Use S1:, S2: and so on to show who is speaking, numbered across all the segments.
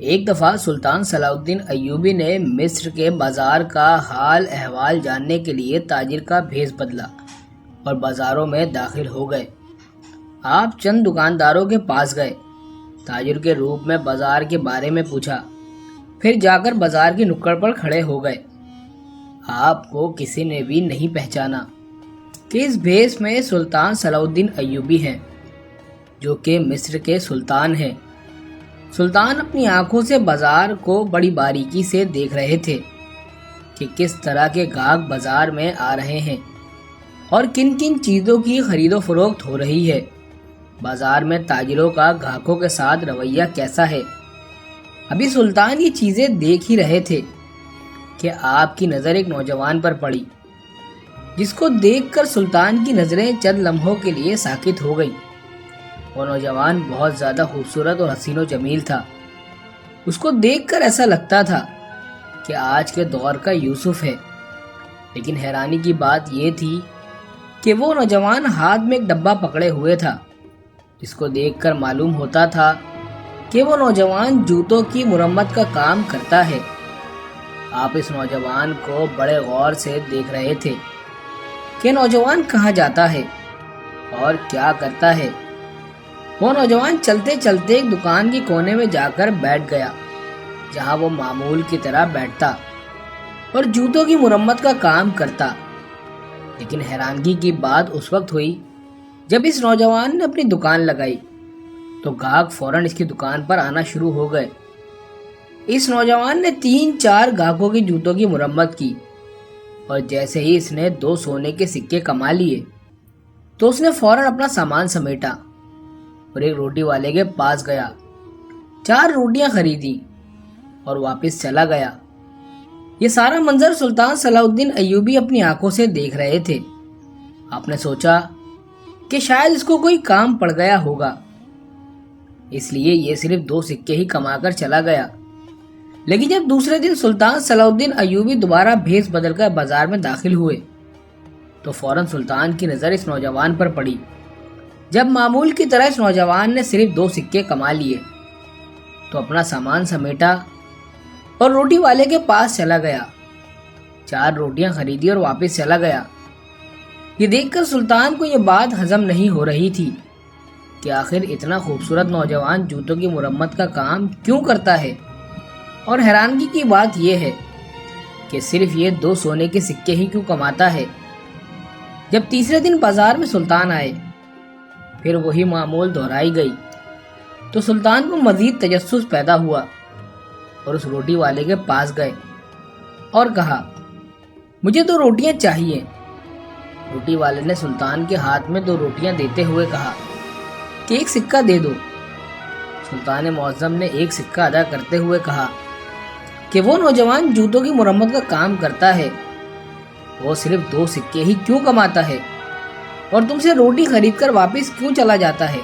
S1: ایک دفعہ سلطان صلاح الدین ایوبی نے مصر کے بازار کا حال احوال جاننے کے لیے تاجر کا بھیس بدلا اور بازاروں میں داخل ہو گئے۔ آپ چند دکانداروں کے پاس گئے، تاجر کے روپ میں بازار کے بارے میں پوچھا، پھر جا کر بازار کی نکڑ پر کھڑے ہو گئے۔ آپ کو کسی نے بھی نہیں پہچانا کہ اس بھیس میں سلطان صلاح الدین ایوبی ہیں، جو کہ مصر کے سلطان ہیں۔ سلطان اپنی آنکھوں سے بازار کو بڑی باریکی سے دیکھ رہے تھے کہ کس طرح کے گاہک بازار میں آ رہے ہیں اور کن کن چیزوں کی خرید و فروخت ہو رہی ہے۔ بازار میں تاجروں کا گاہکوں کے ساتھ رویہ کیسا ہے۔ ابھی سلطان یہ چیزیں دیکھ ہی رہے تھے کہ آپ کی نظر ایک نوجوان پر پڑی، جس کو دیکھ کر سلطان کی نظریں چند لمحوں کے لیے ساکت ہو گئی۔ وہ نوجوان بہت زیادہ خوبصورت اور حسین و جمیل تھا۔ اس کو دیکھ کر ایسا لگتا تھا کہ آج کے دور کا یوسف ہے، لیکن حیرانی کی بات یہ تھی کہ وہ نوجوان ہاتھ میں ایک ڈبہ پکڑے ہوئے تھا، جس کو دیکھ کر معلوم ہوتا تھا کہ وہ نوجوان جوتوں کی مرمت کا کام کرتا ہے۔ آپ اس نوجوان کو بڑے غور سے دیکھ رہے تھے کہ نوجوان کہاں جاتا ہے اور کیا کرتا ہے۔ وہ نوجوان چلتے چلتے ایک دکان کی کونے میں جا کر بیٹھ گیا، جہاں وہ معمول کی طرح بیٹھتا اور جوتوں کی مرمت کا کام کرتا۔ لیکن حیرانگی کی بات اس وقت ہوئی جب اس نوجوان نے اپنی دکان لگائی تو گاہک فوراً اس کی دکان پر آنا شروع ہو گئے۔ اس نوجوان نے 3-4 گاہکوں کی جوتوں کی مرمت کی، اور جیسے ہی اس نے 2 سونے کے سکے کما لیے تو اس نے فوراً اپنا سامان سمیٹا اور ایک روٹی والے کے پاس گیا، 4 روٹیاں خریدی اور واپس چلا گیا۔ یہ سارا منظر سلطان صلاح الدین ایوبی اپنی آنکھوں سے دیکھ رہے تھے۔ آپ نے سوچا کہ شاید اس کو کوئی کام پڑ گیا ہوگا، اس لیے یہ صرف 2 سکے ہی کما کر چلا گیا۔ لیکن جب دوسرے دن سلطان صلاح الدین ایوبی دوبارہ بھیس بدل کر بازار میں داخل ہوئے تو فوراً سلطان کی نظر اس نوجوان پر پڑی۔ جب معمول کی طرح اس نوجوان نے صرف 2 سکے کما لیے تو اپنا سامان سمیٹا اور روٹی والے کے پاس چلا گیا، 4 روٹیاں خریدی اور واپس چلا گیا۔ یہ دیکھ کر سلطان کو یہ بات ہضم نہیں ہو رہی تھی کہ آخر اتنا خوبصورت نوجوان جوتوں کی مرمت کا کام کیوں کرتا ہے، اور حیرانگی کی بات یہ ہے کہ صرف یہ 2 سونے کے سکے ہی کیوں کماتا ہے۔ جب تیسرے دن بازار میں سلطان آئے، پھر وہی معمول دہرائی گئی تو سلطان کو مزید تجسس پیدا ہوا اور اس روٹی والے کے پاس گئے اور کہا، مجھے 2 روٹیاں چاہیے۔ روٹی والے نے سلطان کے ہاتھ میں 2 روٹیاں دیتے ہوئے کہا کہ 1 سکہ دے دو۔ سلطان معظم نے 1 سکہ ادا کرتے ہوئے کہا کہ وہ نوجوان جوتوں کی مرمت کا کام کرتا ہے، وہ صرف 2 سکے ہی کیوں کماتا ہے اور تم سے روٹی خرید کر واپس کیوں چلا جاتا ہے،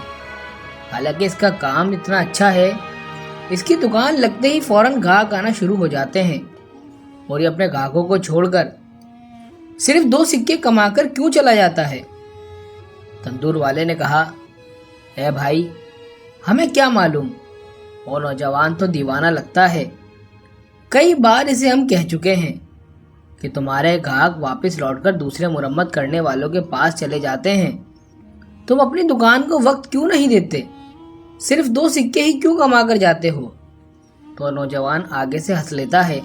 S1: حالانکہ اس کا کام اتنا اچھا ہے۔ اس کی دکان لگتے ہی فوراً گاہک آنا شروع ہو جاتے ہیں، اور یہ اپنے گاہکوں کو چھوڑ کر صرف 2 سکے کما کر کیوں چلا جاتا ہے۔ تندور والے نے کہا، اے بھائی، ہمیں کیا معلوم، وہ نوجوان تو دیوانہ لگتا ہے۔ کئی بار اسے ہم کہہ چکے ہیں کہ تمہارے گاہک واپس لوٹ کر دوسرے مرمت کرنے والوں کے پاس چلے جاتے ہیں، تم اپنی دکان کو وقت کیوں نہیں دیتے، صرف 2 سکے ہی کیوں کما کر جاتے ہو۔ تو نوجوان آگے سے ہنس لیتا ہے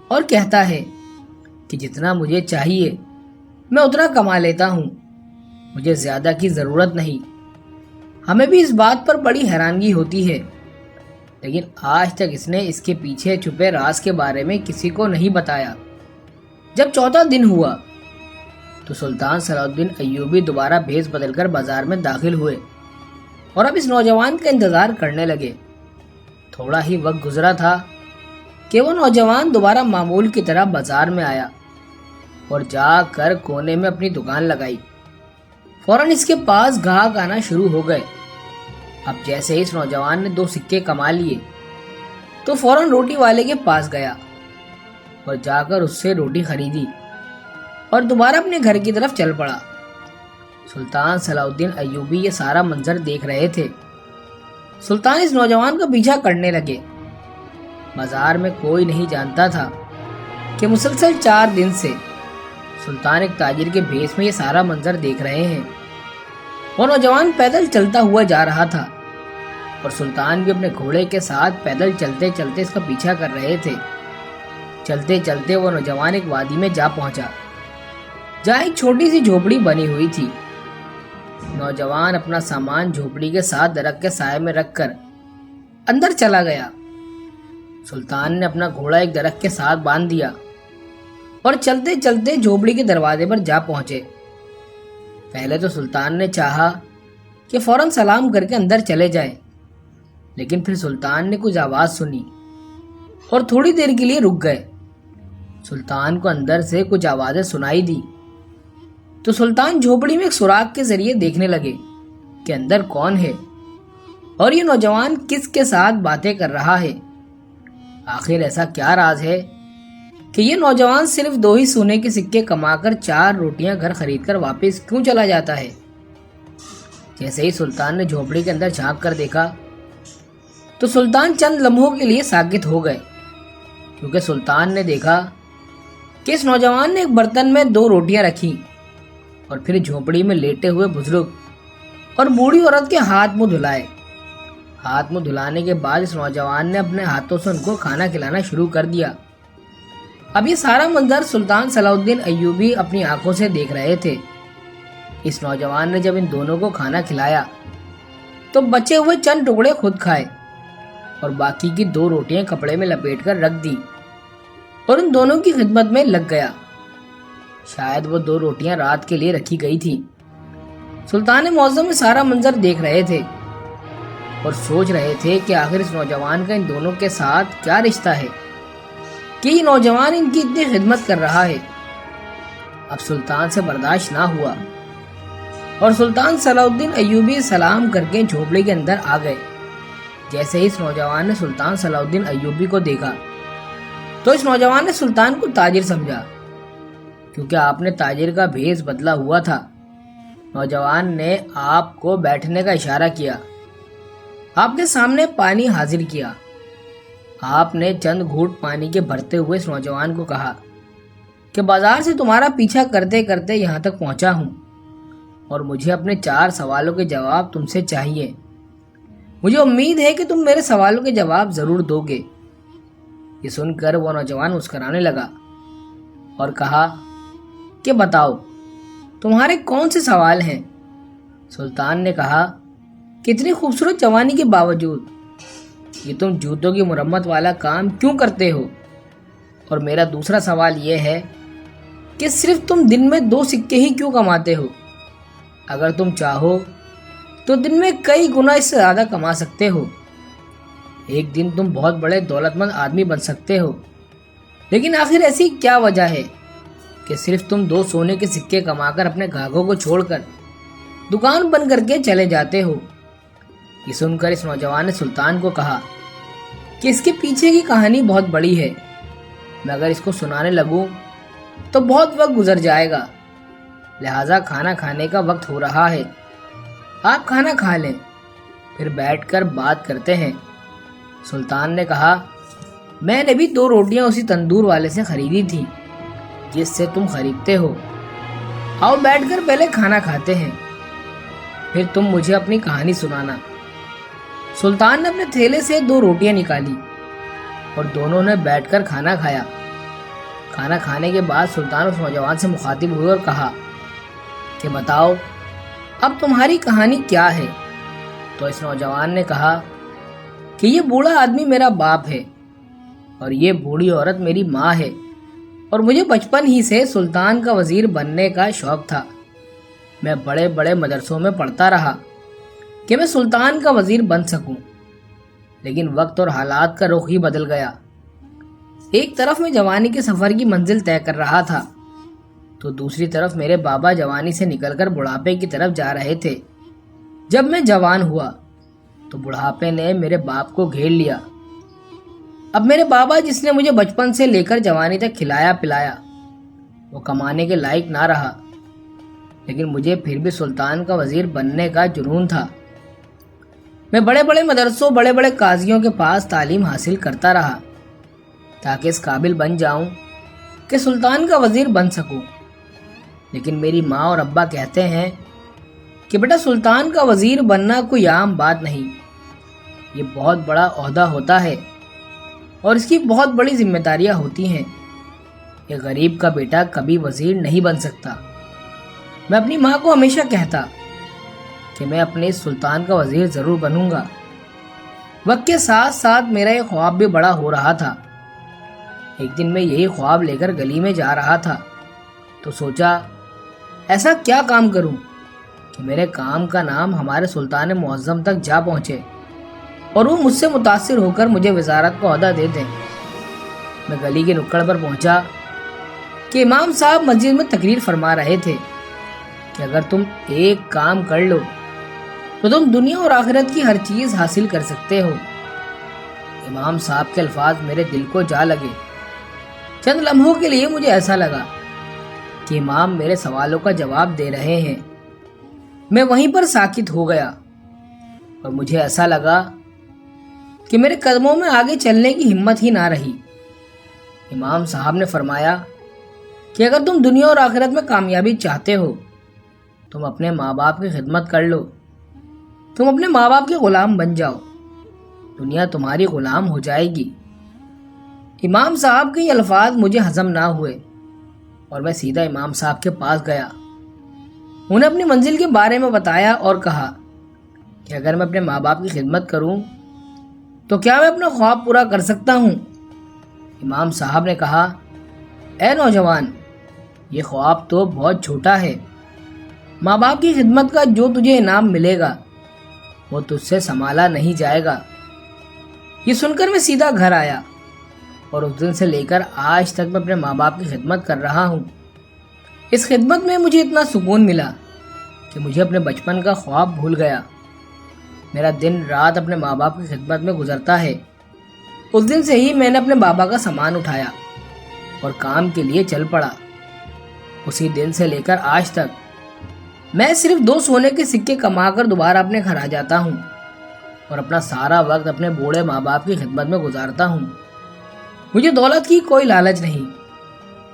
S1: اور کہتا ہے کہ جتنا مجھے چاہیے میں اتنا کما لیتا ہوں، مجھے زیادہ کی ضرورت نہیں۔ ہمیں بھی اس بات پر بڑی حیرانگی ہوتی ہے، لیکن آج تک اس نے اس کے پیچھے چھپے راز کے بارے میں کسی کو نہیں بتایا۔ جب 4تھا دن ہوا تو سلطان صلاح الدین ایوبی دوبارہ بھیس بدل کر بازار میں داخل ہوئے اور اب اس نوجوان کا انتظار کرنے لگے۔ تھوڑا ہی وقت گزرا تھا کہ وہ نوجوان دوبارہ معمول کی طرح بازار میں آیا اور جا کر کونے میں اپنی دکان لگائی۔ فوراً اس کے پاس گاہک آنا شروع ہو گئے۔ اب جیسے ہی اس نوجوان نے 2 سکے کما لیے تو فوراً روٹی والے کے پاس گیا اور جا کر اس سے روٹی خریدی اور دوبارہ اپنے گھر کی طرف چل پڑا۔ سلطان صلاح الدین ایوبی یہ سارا منظر دیکھ رہے تھے۔ سلطان اس نوجوان کا پیچھا کرنے لگے بازار میں کوئی نہیں جانتا تھا کہ مسلسل 4 دن سے سلطان ایک تاجر کے بھیس میں یہ سارا منظر دیکھ رہے ہیں۔ وہ نوجوان پیدل چلتا ہوا جا رہا تھا اور سلطان بھی اپنے گھوڑے کے ساتھ پیدل چلتے چلتے اس کا پیچھا کر رہے تھے۔ چلتے چلتے وہ نوجوان ایک وادی میں جا پہنچا جہاں ایک چھوٹی سی جھوپڑی بنی ہوئی تھی۔ نوجوان اپنا سامان جھوپڑی کے ساتھ درخت کے سائے میں رکھ کر اندر چلا گیا۔ سلطان نے اپنا گھوڑا ایک درخت کے ساتھ باندھ دیا اور چلتے چلتے جھوپڑی کے دروازے پر جا پہنچے۔ پہلے تو سلطان نے چاہا کہ فوراً سلام کر کے اندر چلے جائیں، لیکن پھر سلطان نے کچھ آواز سنی اور تھوڑی دیر کے لیے رک گئے۔ سلطان کو اندر سے کچھ آوازیں سنائی دی تو سلطان جھوپڑی میں ایک سوراخ کے ذریعے دیکھنے لگے کہ اندر کون ہے اور یہ نوجوان کس کے ساتھ باتیں کر رہا ہے۔ آخر ایسا کیا راز ہے کہ یہ نوجوان صرف 2 ہی سونے کے سکے کما کر 4 روٹیاں گھر خرید کر واپس کیوں چلا جاتا ہے؟ جیسے ہی سلطان نے جھوپڑی کے اندر جھانک کر دیکھا تو سلطان چند لمحوں کے لیے ساکت ہو گئے، کیونکہ سلطان نے دیکھا کہ اس نوجوان نے ایک برتن میں 2 روٹیاں رکھی اور پھر جھوپڑی میں لیٹے ہوئے بزرگ اور بوڑھی عورت کے ہاتھ منہ دھلائے۔ ہاتھ منہ دھلانے کے بعد اس نوجوان نے اپنے ہاتھوں سے ان کو کھانا کھلانا شروع کر دیا۔ اب یہ سارا منظر سلطان صلاح الدین ایوبی اپنی آنکھوں سے دیکھ رہے تھے۔ اس نوجوان نے جب ان دونوں کو کھانا کھلایا تو بچے ہوئے چند ٹکڑے خود کھائے اور باقی کی 2 روٹیاں کپڑے میں لپیٹ کر رکھ دی اور ان دونوں کی خدمت میں لگ گیا۔ شاید وہ 2 روٹیاں رات کے لیے رکھی گئی تھی۔ سلطان معظم میں سارا منظر دیکھ رہے تھے اور سوچ رہے تھے کہ آخر اس نوجوان کا ان دونوں کے ساتھ کیا رشتہ ہے کہ یہ نوجوان ان کی اتنی خدمت کر رہا ہے۔ اب سلطان سے برداشت نہ ہوا اور سلطان صلاح الدین ایوبی سلام کر کے جھوپڑی کے اندر آ گئے۔ جیسے ہی اس نوجوان نے سلطان صلاح الدین ایوبی کو دیکھا تو اس نوجوان نے سلطان کو تاجر سمجھا، کیونکہ آپ نے تاجر کا بھیس بدلا ہوا تھا۔ نوجوان نے آپ کو بیٹھنے کا اشارہ کیا، آپ کے سامنے پانی حاضر کیا۔ آپ نے چند گھونٹ پانی کے بھرتے ہوئے اس نوجوان کو کہا کہ بازار سے تمہارا پیچھا کرتے کرتے یہاں تک پہنچا ہوں اور مجھے اپنے 4 سوالوں کے جواب تم سے چاہیے۔ مجھے امید ہے کہ تم میرے سوالوں کے جواب ضرور دو گے۔ یہ سن کر وہ نوجوان مسکرانے لگا اور کہا کہ بتاؤ تمہارے کون سے سوال ہیں؟ سلطان نے کہا کہ اتنی خوبصورت جوانی کے باوجود یہ تم جوتوں کی مرمت والا کام کیوں کرتے ہو؟ اور میرا دوسرا سوال یہ ہے کہ صرف تم دن میں 2 سکے ہی کیوں کماتے ہو؟ اگر تم چاہو تو دن میں کئی گنا اس سے زیادہ کما سکتے ہو۔ ایک دن تم بہت بڑے دولت مند آدمی بن سکتے ہو، لیکن آخر ایسی کیا وجہ ہے کہ صرف تم 2 سونے کے سکے کما کر اپنے گاہکوں کو چھوڑ کر دکان بند کر کے چلے جاتے ہو؟ یہ سن کر اس نوجوان نے سلطان کو کہا کہ اس کے پیچھے کی کہانی بہت بڑی ہے، میں اگر اس کو سنانے لگوں تو بہت وقت گزر جائے گا، لہٰذا کھانا کھانے کا وقت ہو رہا ہے، آپ کھانا کھا لیں، پھر بیٹھ کر بات کرتے ہیں۔ سلطان نے کہا میں نے بھی 2 روٹیاں اسی تندور والے سے خریدی تھی جس سے تم خریدتے ہو، آؤ بیٹھ کر پہلے کھانا کھاتے ہیں، پھر تم مجھے اپنی کہانی سنانا۔ سلطان نے اپنے تھیلے سے 2 روٹیاں نکالی اور دونوں نے بیٹھ کر کھانا کھایا۔ کھانا کھانے کے بعد سلطان اس نوجوان سے مخاطب ہوئے اور کہا کہ بتاؤ اب تمہاری کہانی کیا ہے؟ تو اس نوجوان نے کہا کہ یہ بوڑھا آدمی میرا باپ ہے اور یہ بوڑھی عورت میری ماں ہے، اور مجھے بچپن ہی سے سلطان کا وزیر بننے کا شوق تھا۔ میں بڑے بڑے مدرسوں میں پڑھتا رہا کہ میں سلطان کا وزیر بن سکوں، لیکن وقت اور حالات کا رخ ہی بدل گیا۔ ایک طرف میں جوانی کے سفر کی منزل طے کر رہا تھا تو دوسری طرف میرے بابا جوانی سے نکل کر بڑھاپے کی طرف جا رہے تھے۔ جب میں جوان ہوا تو بڑھاپے نے میرے باپ کو گھیر لیا۔ اب میرے بابا جس نے مجھے بچپن سے لے کر جوانی تک کھلایا پلایا وہ کمانے کے لائق نہ رہا، لیکن مجھے پھر بھی سلطان کا وزیر بننے کا جنون تھا۔ میں بڑے بڑے مدرسوں بڑے بڑے قاضیوں کے پاس تعلیم حاصل کرتا رہا، تاکہ اس قابل بن جاؤں کہ سلطان کا وزیر بن سکوں، لیکن میری ماں اور ابا کہتے ہیں کہ بیٹا سلطان کا وزیر بننا کوئی عام بات نہیں، یہ بہت بڑا عہدہ ہوتا ہے اور اس کی بہت بڑی ذمہ داریاں ہوتی ہیں۔ ایک غریب کا بیٹا کبھی وزیر نہیں بن سکتا۔ میں اپنی ماں کو ہمیشہ کہتا کہ میں اپنے اس سلطان کا وزیر ضرور بنوں گا۔ وقت کے ساتھ ساتھ میرا یہ خواب بھی بڑا ہو رہا تھا۔ ایک دن میں یہی خواب لے کر گلی میں جا رہا تھا تو سوچا ایسا کیا کام کروں کہ میرے کام کا نام ہمارے سلطان معظم تک جا پہنچے اور وہ مجھ سے متاثر ہو کر مجھے وزارت کا عہدہ دے دیں۔ میں گلی کے نکڑ پر پہنچا کہ امام صاحب مسجد میں تقریر فرما رہے تھے کہ اگر تم ایک کام کر لو تو تم دنیا اور آخرت کی ہر چیز حاصل کر سکتے ہو۔ امام صاحب کے الفاظ میرے دل کو جا لگے۔ چند لمحوں کے لیے مجھے ایسا لگا کہ امام میرے سوالوں کا جواب دے رہے ہیں۔ میں وہیں پر ساکت ہو گیا اور مجھے ایسا لگا کہ میرے قدموں میں آگے چلنے کی ہمت ہی نہ رہی۔ امام صاحب نے فرمایا کہ اگر تم دنیا اور آخرت میں کامیابی چاہتے ہو تم اپنے ماں باپ کی خدمت کر لو، تم اپنے ماں باپ کے غلام بن جاؤ، دنیا تمہاری غلام ہو جائے گی۔ امام صاحب کے یہ الفاظ مجھے ہضم نہ ہوئے اور میں سیدھا امام صاحب کے پاس گیا، انہیں اپنی منزل کے بارے میں بتایا اور کہا کہ اگر میں اپنے ماں باپ کی خدمت کروں تو کیا میں اپنا خواب پورا کر سکتا ہوں؟ امام صاحب نے کہا، اے نوجوان، یہ خواب تو بہت چھوٹا ہے، ماں باپ کی خدمت کا جو تجھے انعام ملے گا وہ تجھ سے سنبھالا نہیں جائے گا۔ یہ سن کر میں سیدھا گھر آیا اور اس دن سے لے کر آج تک میں اپنے ماں باپ کی خدمت کر رہا ہوں۔ اس خدمت میں مجھے اتنا سکون ملا کہ مجھے اپنے بچپن کا خواب بھول گیا۔ میرا دن رات اپنے ماں باپ کی خدمت میں گزرتا ہے۔ اس دن سے ہی میں نے اپنے بابا کا سامان اٹھایا اور کام کے لیے چل پڑا۔ اسی دن سے لے کر آج تک میں صرف 2 سونے کے سکے کما کر دوبارہ اپنے گھر آ جاتا ہوں اور اپنا سارا وقت اپنے بوڑھے ماں باپ کی خدمت میں گزارتا ہوں۔ مجھے دولت کی کوئی لالچ نہیں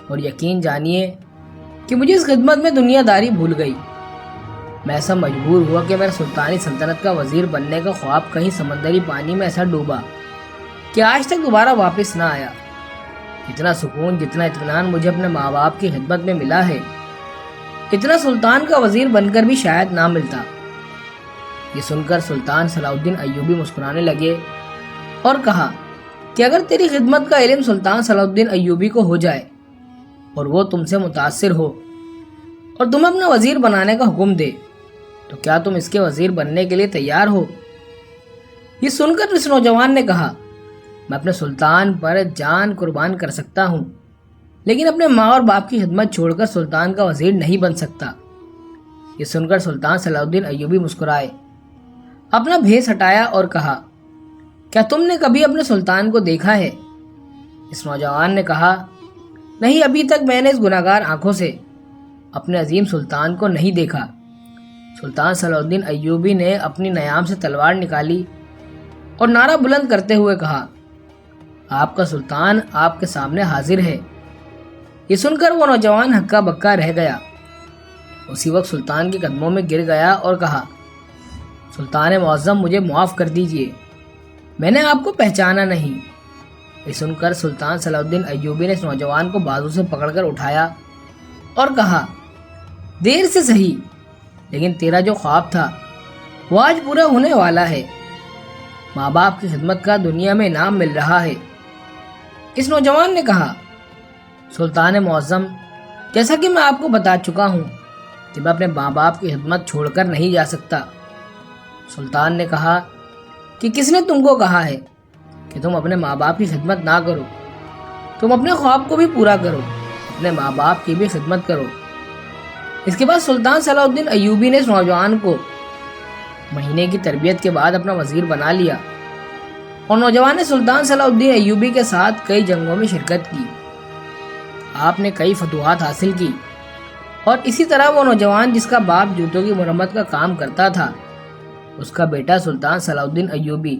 S1: اور یقین جانیے کہ مجھے اس خدمت میں دنیا داری بھول گئی۔ میں ایسا مجبور ہوا کہ میرا سلطانی سلطنت کا وزیر بننے کا خواب کہیں سمندری پانی میں ایسا ڈوبا کہ آج تک دوبارہ واپس نہ آیا۔ اتنا سکون جتنا اطمینان مجھے اپنے ماں باپ کی خدمت میں ملا ہے اتنا سلطان کا وزیر بن کر بھی شاید نہ ملتا۔ یہ سن کر سلطان صلاح الدین ایوبی مسکرانے لگے اور کہا کہ اگر تیری خدمت کا علم سلطان صلاح الدین ایوبی کو ہو جائے اور وہ تم سے متاثر ہو اور تمہیں اپنا وزیر بنانے کا حکم دے تو کیا تم اس کے وزیر بننے کے لیے تیار ہو؟ یہ سن کر اس نوجوان نے کہا، میں اپنے سلطان پر جان قربان کر سکتا ہوں لیکن اپنے ماں اور باپ کی خدمت چھوڑ کر سلطان کا وزیر نہیں بن سکتا۔ یہ سن کر سلطان صلاح الدین ایوبی مسکرائے، اپنا بھیس ہٹایا اور کہا، کیا تم نے کبھی اپنے سلطان کو دیکھا ہے؟ اس نوجوان نے کہا، نہیں، ابھی تک میں نے اس گناہگار آنکھوں سے اپنے عظیم سلطان کو نہیں دیکھا۔ سلطان صلاح الدین ایوبی نے اپنی نیام سے تلوار نکالی اور نعرہ بلند کرتے ہوئے کہا، آپ کا سلطان آپ کے سامنے حاضر ہے۔ یہ سن کر وہ نوجوان ہکا بکا رہ گیا۔ اسی وقت سلطان کے قدموں میں گر گیا اور کہا، سلطان معظم، مجھے معاف کر دیجئے، میں نے آپ کو پہچانا نہیں۔ یہ سن کر سلطان صلاح الدین ایوبی نے اس نوجوان کو بازو سے پکڑ کر اٹھایا اور کہا، دیر سے صحیح لیکن تیرا جو خواب تھا وہ آج پورا ہونے والا ہے۔ ماں باپ کی خدمت کا دنیا میں انعام مل رہا ہے۔ اس نوجوان نے کہا، سلطان معظم، جیسا کہ میں آپ کو بتا چکا ہوں کہ میں اپنے ماں باپ کی خدمت چھوڑ کر نہیں جا سکتا۔ سلطان نے کہا کہ کس نے تم کو کہا ہے کہ تم اپنے ماں باپ کی خدمت نہ کرو؟ تم اپنے خواب کو بھی پورا کرو، اپنے ماں باپ کی بھی خدمت کرو۔ اس کے بعد سلطان صلاح الدین ایوبی نے اس نوجوان کو مہینے کی تربیت کے بعد اپنا وزیر بنا لیا اور نوجوان نے سلطان صلاح الدین ایوبی کے ساتھ کئی جنگوں میں شرکت کی۔ آپ نے کئی فتوحات حاصل کی اور اسی طرح وہ نوجوان جس کا باپ جوتوں کی مرمت کا کام کرتا تھا، اس کا بیٹا سلطان صلاح الدین ایوبی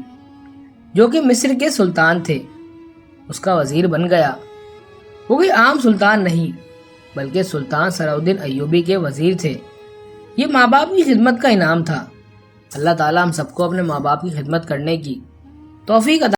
S1: جو کہ مصر کے سلطان تھے، اس کا وزیر بن گیا۔ وہ کوئی عام سلطان نہیں بلکہ سلطان صلاح الدین ایوبی کے وزیر تھے۔ یہ ماں باپ کی خدمت کا انعام تھا۔ اللہ تعالیٰ ہم سب کو اپنے ماں باپ کی خدمت کرنے کی توفیق عطا